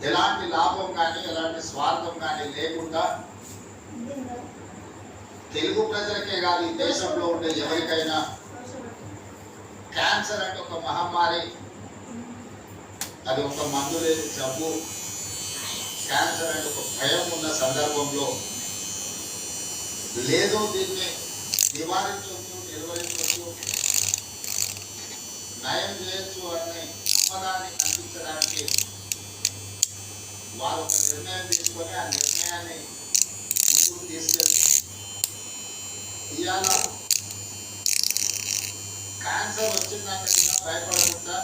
ఎలాంటి లాభం కానీ ఎలాంటి స్వార్థం కానీ లేకుండా తెలుగు ప్రజలకే కాదు ఈ దేశంలో ఉండే ఎవరికైనా క్యాన్సర్ అంటే ఒక మహమ్మారి, అది ఒక మందు లేని జబ్బు. క్యాన్సర్ అంటే ఒక భయం ఉన్న సందర్భంలో లేదో దీన్ని నివారించవచ్చు, నిర్వహించవచ్చు, నయం చేయొచ్చు అనే నమ్మకాన్ని కల్పించడానికి వారు ఒక నిర్ణయం తీసుకొని ఆ నిర్ణయాన్ని ముందుకు తీసుకెళ్తూ ఇవాళ క్యాన్సర్ వచ్చిందంటే భయపడకుండా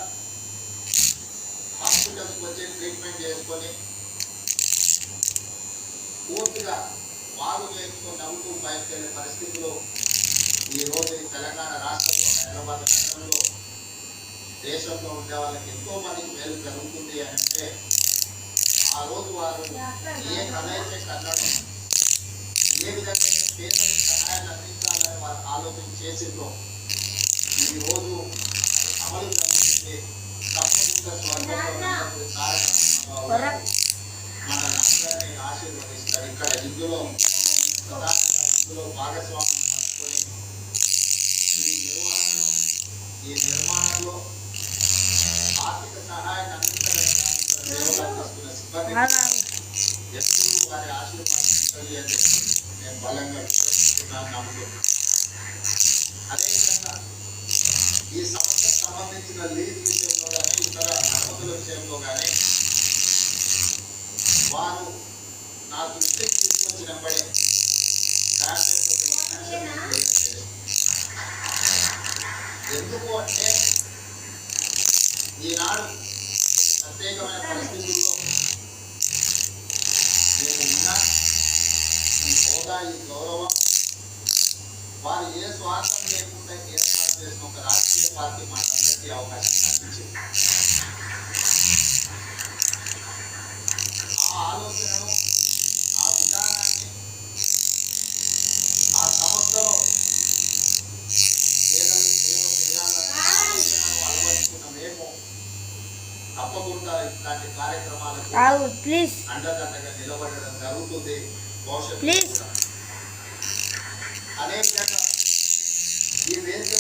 హాస్పిటల్కి వచ్చి ట్రీట్మెంట్ చేసుకొని పూర్తిగా బాగు చేసుకొని నవ్వుతూ బయటకు వెళ్ళే పరిస్థితిలో ఈరోజు ఈ తెలంగాణ రాష్ట్రంలో, హైదరాబాద్ నగరంలో, దేశంలో ఉండే వాళ్ళకి ఎంతో మందికి మేలు జరుగుతుంది అని అంటే ఆ రోజు వారు ఏ కథ అయితే కన్నడం, ఏ విధంగా పేదలకు సహాయాన్ని అందించాలని వారు ఆలోచన చేసిందో ఈరోజు అమలు జరుగుతుంది. తప్పకుండా స్వర్గంలో మన అందరినీ ఆశీర్వదిస్తారు. ఇక్కడ ఇందులో ప్రధానంగా ఇందులో భాగస్వామ్యం పంచుకొని ఈ నిర్మాణంలో ఆర్థిక సహాయాన్ని అందించడానికి సిబ్బంది ఎప్పుడు వారి ఆశీర్వాదం ఉంటుంది అని చెప్పి నేను బలంగా విశ్వసిస్తున్నాను, నమ్ముతున్నాను. అదేవిధంగా ఈ సంస్థకు సంబంధించిన లీజ్ విషయంలో కానీ ఇతర అనుమతుల విషయంలో కానీ వారు నా దృష్టికి తీసుకొచ్చినప్పుడే ఎందుకు అంటే ఈనాడు ప్రత్యేకమైన పరిస్థితుల్లో నేను ఉన్న ఈ హోదా, ఈ గౌరవం వారు ఏ స్వార్థం లేకుండా ఏర్పాటు చేసిన ఒక రాజకీయ పార్టీ మాకందరికీ అవకాశం కల్పించింది. ఆ ఆలోచనను, ఆ విధానాన్ని, ఆ సంస్థలో పేదలకు సేవ చేయాలన్న ఆలోచనను అలవర్చుకున్న మేము తప్పకుండా ఇట్లాంటి కార్యక్రమాలకు అండదండగా నిలబడడం జరుగుతుంది భవిష్యత్తు. అదేవిధంగా ఈ వేదిక